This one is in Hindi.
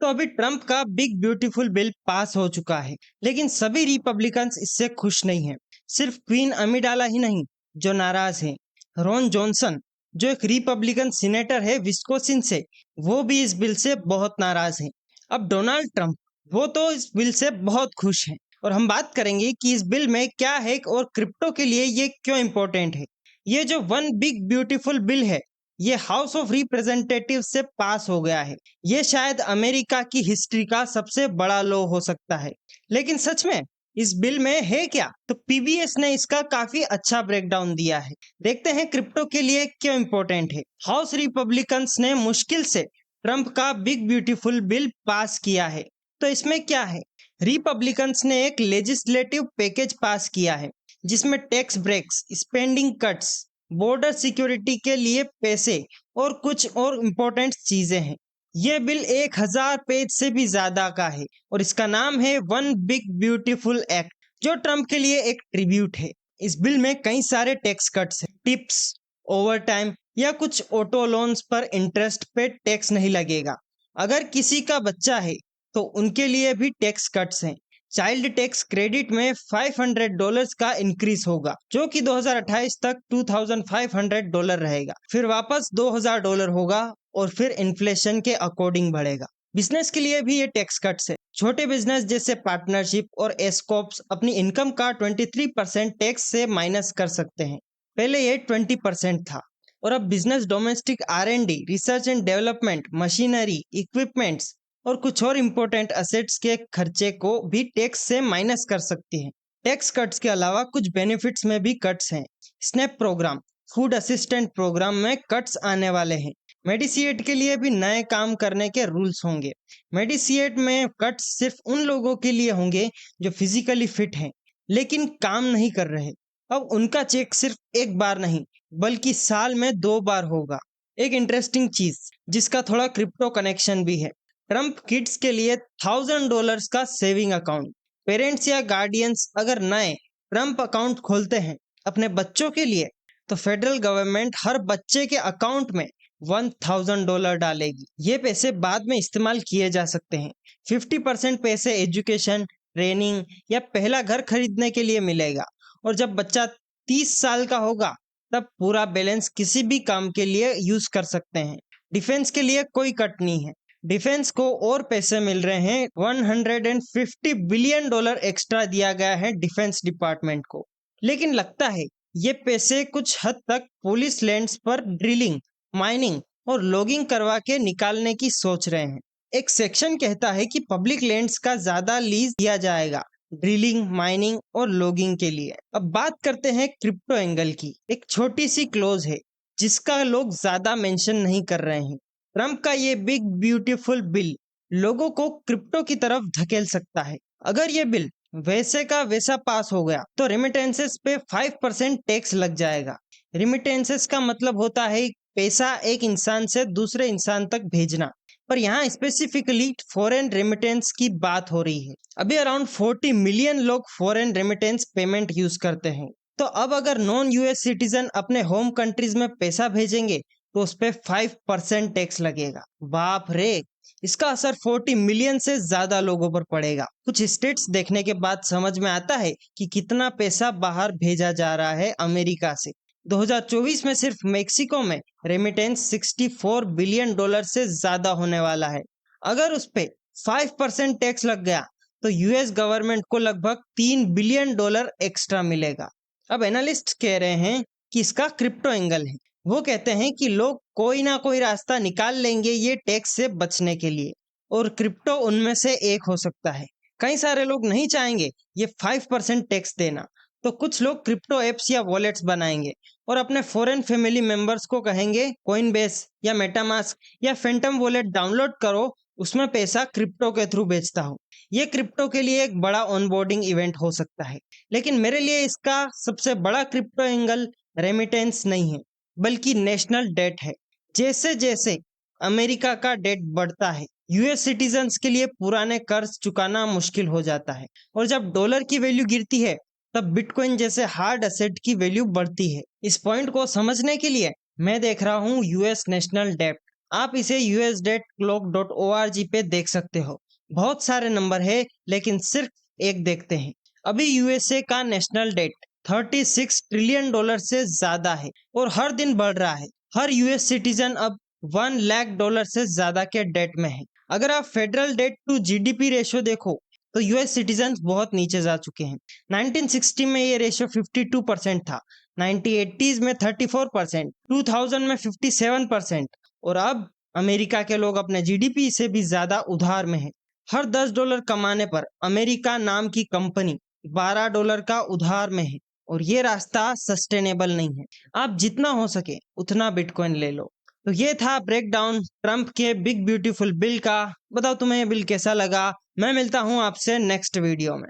तो अभी ट्रम्प का बिग ब्यूटीफुल बिल पास हो चुका है, लेकिन सभी रिपब्लिकन्स इससे खुश नहीं हैं। सिर्फ क्वीन अमीडाला ही नहीं जो नाराज हैं। रॉन जॉनसन, जो एक रिपब्लिकन सीनेटर है विस्कोसिन से, वो भी इस बिल से बहुत नाराज हैं। अब डोनाल्ड ट्रम्प, वो तो इस बिल से बहुत खुश हैं। और हम बात करेंगे कि इस बिल में क्या है और क्रिप्टो के लिए ये क्यों इम्पोर्टेंट है। ये जो वन बिग ब्यूटीफुल बिल है, ये हाउस ऑफ रिप्रेजेंटेटिव से पास हो गया है। ये शायद अमेरिका की हिस्ट्री का सबसे बड़ा लॉ हो सकता है। लेकिन सच में इस बिल में है क्या? तो पीबीएस ने इसका काफी अच्छा ब्रेकडाउन दिया है। देखते हैं क्रिप्टो के लिए क्यों इम्पोर्टेंट है। हाउस रिपब्लिकन्स ने मुश्किल से ट्रम्प का बिग ब्यूटीफुल बिल पास किया है। तो इसमें क्या है? रिपब्लिकन्स ने एक लेजिस्लेटिव पैकेज पास किया है जिसमें tax breaks, spending cuts, border security के लिए पैसे और कुछ और इम्पोर्टेंट चीजें हैं। यह बिल 1000 पेज से भी ज्यादा का है और इसका नाम है वन बिग ब्यूटीफुल एक्ट, जो ट्रम्प के लिए एक ट्रिब्यूट है। इस बिल में कई सारे टैक्स कट्स हैं, टिप्स, ओवर टाइम या कुछ ऑटो लोन्स पर इंटरेस्ट पे टैक्स नहीं लगेगा। अगर किसी का बच्चा है तो उनके लिए भी टैक्स कट्स हैं। चाइल्ड टैक्स क्रेडिट में $500 का इंक्रीज होगा, जो कि 2028 तक $2500 रहेगा, फिर वापस $2000 होगा और फिर इन्फ्लेशन के अकॉर्डिंग बढ़ेगा। बिजनेस के लिए भी ये टैक्स कट्स है। छोटे बिजनेस जैसे पार्टनरशिप और एस्कॉप्स अपनी इनकम का 23% टैक्स से माइनस कर सकते हैं। पहले ये 20% था और अब business domestic R&D, research and development, machinery, equipments और कुछ और इम्पोर्टेंट असेट्स के खर्चे को भी टैक्स से माइनस कर सकती हैं। टैक्स कट्स के अलावा कुछ बेनिफिट्स में भी कट्स हैं। SNAP programme, food assistant programme में कट्स आने वाले हैं। मेडिसिएट के लिए भी नए काम करने के रूल्स होंगे। मेडिसिएट में कट्स सिर्फ उन लोगों के लिए होंगे जो फिजिकली फिट हैं लेकिन काम नहीं कर रहे। अब उनका चेक सिर्फ एक बार नहीं बल्कि साल में 2 बार होगा। एक इंटरेस्टिंग चीज जिसका थोड़ा क्रिप्टो कनेक्शन भी है, ट्रम्प किड्स के लिए $1000 का सेविंग अकाउंट। पेरेंट्स या गार्डियंस अगर नए ट्रम्प अकाउंट खोलते हैं अपने बच्चों के लिए, तो फेडरल गवर्नमेंट हर बच्चे के अकाउंट में $1000 डालेगी। ये पैसे बाद में इस्तेमाल किए जा सकते हैं। 50% पैसे एजुकेशन, ट्रेनिंग या पहला घर खरीदने के लिए मिलेगा। और जब बच्चा 30 साल का होगा तब पूरा बैलेंस किसी भी काम के लिए यूज कर सकते हैं। डिफेंस के लिए कोई कट नहीं है। डिफेंस को और पैसे मिल रहे हैं। $150 बिलियन एक्स्ट्रा दिया गया है डिफेंस डिपार्टमेंट को। लेकिन लगता है ये पैसे कुछ हद तक पुलिस लैंड्स पर ड्रिलिंग, माइनिंग और लॉगिंग करवा के निकालने की सोच रहे हैं। एक सेक्शन कहता है कि पब्लिक लैंड्स का ज्यादा लीज दिया जाएगा ड्रिलिंग, माइनिंग और लॉगिंग के लिए। अब बात करते हैं क्रिप्टो एंगल की। एक छोटी सी क्लोज है जिसका लोग ज्यादा मेंशन नहीं कर रहे हैं। ट्रम्प का ये बिग ब्यूटीफुल बिल लोगों को क्रिप्टो की तरफ धकेल सकता है। अगर ये बिल वैसे का वैसा पास हो गया तो रेमिटेंसेस पे 5% टैक्स लग जाएगा। रेमिटेंसेस का मतलब होता है पैसा एक इंसान से दूसरे इंसान तक भेजना, पर यहाँ स्पेसिफिकली फॉरेन रेमिटेंस की बात हो रही है। अभी अराउंड 40 मिलियन लोग फॉरेन रेमिटेंस पेमेंट यूज करते हैं। तो अब अगर नॉन यूएस सिटीजन अपने होम कंट्रीज में पैसा भेजेंगे तो उस पे 5% टैक्स लगेगा। बाप रे, इसका असर 40 मिलियन से ज्यादा लोगों पर पड़ेगा। कुछ स्टेट्स देखने के बाद समझ में आता है कि कितना पैसा बाहर भेजा जा रहा है अमेरिका से। 2024 में सिर्फ मेक्सिको में रेमिटेंस $64 बिलियन से ज्यादा होने वाला है। अगर उस पे 5% टैक्स लग गया तो यूएस गवर्नमेंट को लगभग $3 बिलियन एक्स्ट्रा मिलेगा। अब एनालिस्ट कह रहे हैं कि इसका क्रिप्टो एंगल है। वो कहते हैं कि लोग कोई ना कोई रास्ता निकाल लेंगे ये टैक्स से बचने के लिए, और क्रिप्टो उनमें से एक हो सकता है। कई सारे लोग नहीं चाहेंगे ये 5% टैक्स देना, तो कुछ लोग क्रिप्टो एप्स या वॉलेट्स बनाएंगे और अपने फॉरेन फैमिली मेंबर्स को कहेंगे कोइनबेस या मेटामास्क या फैंटम वॉलेट डाउनलोड करो, उसमें पैसा क्रिप्टो के थ्रू बेचता हूँ। ये क्रिप्टो के लिए एक बड़ा ऑनबोर्डिंग इवेंट हो सकता है। लेकिन मेरे लिए इसका सबसे बड़ा क्रिप्टो एंगल रेमिटेंस नहीं है बल्कि नेशनल डेट है। जैसे जैसे अमेरिका का डेट बढ़ता है, यूएस सिटीजन्स के लिए पुराने कर्ज चुकाना मुश्किल हो जाता है, और जब डॉलर की वैल्यू गिरती है तब बिटकॉइन जैसे हार्ड एसेट की वैल्यू बढ़ती है। इस पॉइंट को समझने के लिए मैं देख रहा हूँ यूएस नेशनल डेट। आप इसे usdebtclock.org पे देख सकते हो। बहुत सारे नंबर है लेकिन सिर्फ एक देखते हैं। अभी यूएसए का नेशनल डेट 36 ट्रिलियन डॉलर से ज्यादा है और हर दिन बढ़ रहा है। हर यूएस सिटीजन अब 1 लाख डॉलर से ज्यादा के डेट में है। अगर आप federal debt to GDP ratio देखो तो यूएस सिटीजन बहुत नीचे जा चुके हैं। 1960 में ये रेशो 52% था, 1980s में 34%, 2000 में 57% और अब अमेरिका के लोग अपने जीडीपी से भी ज्यादा उधार में है। हर $10 कमाने पर अमेरिका नाम की कंपनी $12 का उधार में है और ये रास्ता सस्टेनेबल नहीं है। आप जितना हो सके उतना बिटकॉइन ले लो। तो ये था ब्रेक डाउन ट्रंप के बिग ब्यूटीफुल बिल का। बताओ तुम्हें ये बिल कैसा लगा। मैं मिलता हूँ आपसे नेक्स्ट वीडियो में।